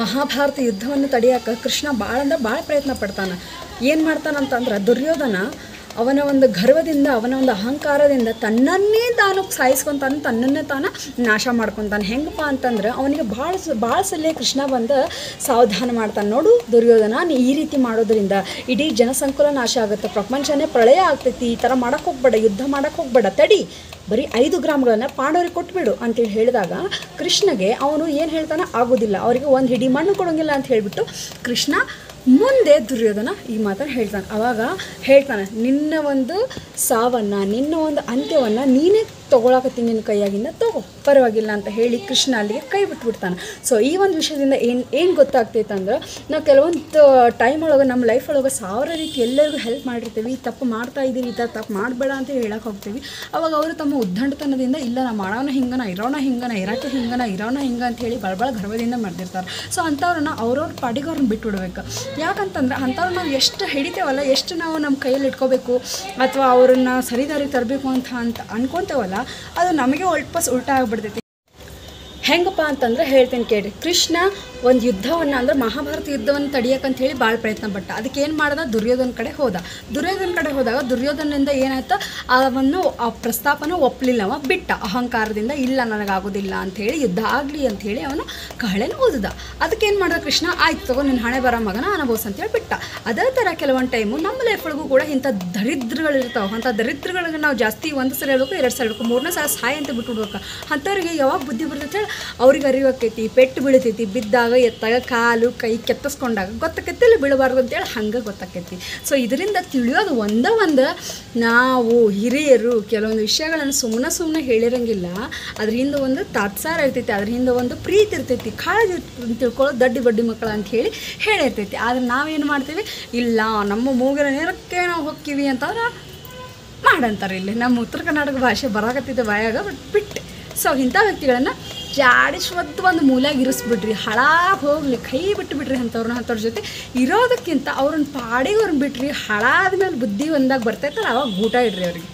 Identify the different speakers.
Speaker 1: ಮಹಾಭಾರತ ಯುದ್ಧವನ್ನು ತಡೆಯೋಕೆ ಕೃಷ್ಣ ಭಾಳ ಅಂದ್ರೆ ಭಾಳ ಪ್ರಯತ್ನ ಪಡ್ತಾನೆ. ಏನು ಮಾಡ್ತಾನಂತಂದ್ರೆ ದುರ್ಯೋಧನ ಅವನ ಒಂದು ಗರ್ವದಿಂದ, ಅವನ ಒಂದು ಅಹಂಕಾರದಿಂದ ತನ್ನನ್ನೇ ತಾನು ಸಾಯಿಸ್ಕೊತಾನೆ, ತನ್ನನ್ನೇ ತಾನು ನಾಶ ಮಾಡ್ಕೊತಾನೆ. ಹೆಂಗಪ್ಪ ಅಂತಂದ್ರೆ ಅವನಿಗೆ ಭಾಳ ಸಲ ಕೃಷ್ಣ ಬಂದು ಸಾವಧಾನ ಮಾಡ್ತಾನೆ. ನೋಡು ದುರ್ಯೋಧನ, ನೀ ಈ ರೀತಿ ಮಾಡೋದ್ರಿಂದ ಇಡೀ ಜನಸಂಕುಲ ನಾಶ ಆಗುತ್ತೆ, ಪ್ರಪಂಚನೇ ಪ್ರಳಯ ಆಗ್ತೈತಿ, ಈ ಥರ ಮಾಡೋಕ್ಕೆ ಹೋಗ್ಬೇಡ, ಯುದ್ಧ ಮಾಡೋಕ್ಕೆ ಹೋಗ್ಬೇಡ, ತಡಿ, ಬರೀ 5 ಗ್ರಾಮಗಳನ್ನು ಪಾಂಡವರಿಗೆ ಕೊಟ್ಬಿಡು ಅಂತೇಳಿ ಹೇಳಿದಾಗ ಕೃಷ್ಣಗೆ ಅವನು ಏನು ಹೇಳ್ತಾನೆ, ಆಗೋದಿಲ್ಲ, ಅವರಿಗೆ ಒಂದು ಹಿಡಿ ಮಣ್ಣು ಕೊಡೋಂಗಿಲ್ಲ ಅಂತ ಹೇಳಿಬಿಟ್ಟು ಕೃಷ್ಣ ಮುಂದೆ ದುರ್ಯೋಧನ ಈ ಮಾತನ್ನು ಹೇಳ್ತಾನೆ. ಆವಾಗ ಹೇಳ್ತಾನೆ, ನಿನ್ನ ಒಂದು ಸಾವನ್ನು, ನಿನ್ನ ಒಂದು ಅಂತ್ಯವನ್ನು ನೀನೇ ತೊಗೊಳಕತ್ತೀನಿ, ನಿನ್ನ ಕೈಯಾಗಿಂದ ತಗೋ, ಪರವಾಗಿಲ್ಲ ಅಂತ ಹೇಳಿ ಕೃಷ್ಣ ಅಲ್ಲಿಗೆ ಕೈ ಬಿಟ್ಬಿಡ್ತಾನೆ. ಸೊ ಈ ಒಂದು ವಿಷಯದಿಂದ ಏನು ಗೊತ್ತಾಗ್ತೈತೆ ಅಂದ್ರೆ, ನಾವು ಕೆಲವೊಂದು ಟೈಮ್ ಒಳಗೆ ನಮ್ಮ ಲೈಫ್ ಒಳಗೆ 1000 ರೀತಿ ಎಲ್ಲರಿಗೂ ಹೆಲ್ಪ್ ಮಾಡಿರ್ತೀವಿ. ಈ ತಪ್ಪು ಮಾಡ್ತಾ ಇದ್ದೀವಿ, ಈ ಥರ ತಪ್ಪು ಮಾಡಬೇಡ ಅಂತ ಹೇಳಕ್ಕೆ ಹೋಗ್ತೀವಿ. ಅವಾಗ ಅವರು ತಮ್ಮ ಉದ್ದಂಡತನದಿಂದ ಇಲ್ಲ ನಾ ಮಾಡೋಣ ಹಿಂಗನ, ಇರೋಣ ಹಿಂಗನ, ಇರೋಕ್ಕೆ ಹಿಂಗನ, ಇರೋಣ ಹಿಂಗೆ ಅಂತ ಹೇಳಿ ಭಾಳ ಗರ್ವದಿಂದ ಮಾಡ್ತಿರ್ತಾರೆ. ಸೊ ಅಂಥವ್ರನ್ನ ಅವ್ರವ್ರ ಪಾಡಿಗೆ ಅವ್ರನ್ನ ಬಿಟ್ಬಿಡ್ಬೇಕು. ಯಾಕಂತಂದ್ರೆ ಅಂಥವ್ರು ನಾವು ಎಷ್ಟು ಹಿಡಿತೇವಲ್ಲ, ಎಷ್ಟು ನಾವು ನಮ್ಮ ಕೈಯಲ್ಲಿ ಇಟ್ಕೋಬೇಕು ಅಥವಾ ಅವ್ರನ್ನ ಸರಿದಾರಿ ತರಬೇಕು ಅಂತ ಅನ್ಕೊತೇವಲ್ಲ, ಅದು ನಮಗೆ ಉಲ್ಟಾ ಆಗಿಬಿಡ್ತೈತಿ. ಹೆಂಗಪ್ಪ ಅಂತಂದ್ರೆ ಹೇಳ್ತೀನಿ ಕೇಳಿ. ಕೃಷ್ಣ ಒಂದು ಯುದ್ಧವನ್ನು ಅಂದ್ರೆ ಮಹಾಭಾರತ ಯುದ್ಧವನ್ನು ತಡಿಯೋಕ್ಕಂತ ಹೇಳಿ ಭಾಳ ಪ್ರಯತ್ನ ಪಟ್ಟ. ಅದಕ್ಕೆ ಏನು ಮಾಡ್ದ, ದುರ್ಯೋಧನ ಕಡೆ ಹೋದಾಗ ದುರ್ಯೋಧನದಿಂದ ಏನಾಯ್ತು, ಆ ಪ್ರಸ್ತಾಪನ ಒಪ್ಪಲಿಲ್ಲವ, ಬಿಟ್ಟ ಅಹಂಕಾರದಿಂದ, ಇಲ್ಲ ನನಗಾಗೋದಿಲ್ಲ ಅಂಥೇಳಿ, ಯುದ್ಧ ಆಗಲಿ ಅಂಥೇಳಿ ಅವನು ಕಹಳೆನ ಓದಿದ. ಅದಕ್ಕೇನು ಮಾಡ್ದ ಕೃಷ್ಣ, ಆಯ್ತು ತಗೋ ನಿನ್ನ ಹಣೆ ಬರೋ ಮಗನ ಅನುಭವಿಸ್ ಅಂತೇಳಿ ಬಿಟ್ಟ. ಅದೇ ಥರ ಕೆಲವೊಂದು ಟೈಮು ನಮ್ಮ ಲೈಫ್ ಒಳಗೂ ಕೂಡ ಇಂಥ ದರಿದ್ರಗಳಿರ್ತಾವೆ. ಅಂಥ ದರಿದ್ರಗಳಿಗೆ ನಾವು ಜಾಸ್ತಿ 1 ಸಲ ಹೇಳ್ಬೇಕು, 2 ಸಲ ಹೇಳ್ಬೇಕು, 3ನೇ ಸಲ ಸಾಯ ಅಂತ ಬಿಟ್ಬಿಡ್ಬೇಕು. ಅಂಥವ್ರಿಗೆ ಯಾವಾಗ ಬುದ್ಧಿ ಬರ್ತೈತೆ ಹೇಳಿ ಅವ್ರಿಗೆ ಅರಿವಾಕೈತಿ, ಪೆಟ್ಟು ಬೀಳ್ತೈತಿ, ಬಿದ್ದಾಗ ಎತ್ತಾಗ ಕಾಲು ಕೈ ಕೆತ್ತಿಸ್ಕೊಂಡಾಗ ಗೊತ್ತಾಕೈತಿ, ಬೀಳಬಾರ್ದು ಅಂತೇಳಿ ಹಂಗೆ ಗೊತ್ತಾಕೈತಿ. ಸೊ ಇದರಿಂದ ತಿಳಿಯೋದು ಒಂದು, ನಾವು ಹಿರಿಯರು ಕೆಲವೊಂದು ವಿಷಯಗಳನ್ನು ಸುಮ್ಮನೆ ಹೇಳಿರಂಗಿಲ್ಲ. ಅದ್ರ ಹಿಂದೆ ಒಂದು ತಾತ್ಸಾರ ಇರ್ತೈತಿ, ಅದ್ರ ಹಿಂದೆ ಒಂದು ಪ್ರೀತಿ ಇರ್ತೈತಿ, ಕಾಳಜಿ ತಿಳ್ಕೊಳ್ಳೋದು ದಡ್ಡಿ ಬಡ್ಡಿ ಮಕ್ಕಳು ಅಂತ ಹೇಳಿರ್ತೈತಿ. ಆದರೆ ನಾವೇನು ಮಾಡ್ತೀವಿ, ಇಲ್ಲ ನಮ್ಮ ಮೂಗಿನ ನೇರಕ್ಕೆ ನಾವು ಹೋಗ್ತೀವಿ ಅಂತಂದ್ರೆ ಮಾಡಂತಾರೆ. ಇಲ್ಲಿ ನಮ್ಮ ಉತ್ತರ ಕರ್ನಾಟಕ ಭಾಷೆ ಬರಾಕತ್ತಿದ್ದ ಬಾಯಾಗ ಬಿಟ್ಟು. ಸೊ ಇಂಥ ವ್ಯಕ್ತಿಗಳನ್ನು ಜಾಡಿಸ್ವತ್ತು ಒಂದು ಮೂಲೆಯಾಗಿ ಇರಿಸ್ಬಿಡ್ರಿ, ಹಾಳಾಗಿ ಹೋಗ್ಲಿ, ಕೈ ಬಿಟ್ಟುಬಿಡ್ರಿ ಅಂಥವ್ರ ಜೊತೆ ಇರೋದಕ್ಕಿಂತ ಅವ್ರನ್ನ ಪಾಡಿಗೆ ಅವ್ರನ್ನ ಬಿಟ್ರಿ, ಹಾಳಾದ್ಮೇಲೆ ಬುದ್ಧಿ ಒಂದಾಗ ಬರ್ತೈತಲ್ಲ, ಅವಾಗ ಊಟ ಇಡ್ರಿ ಅವ್ರಿಗೆ.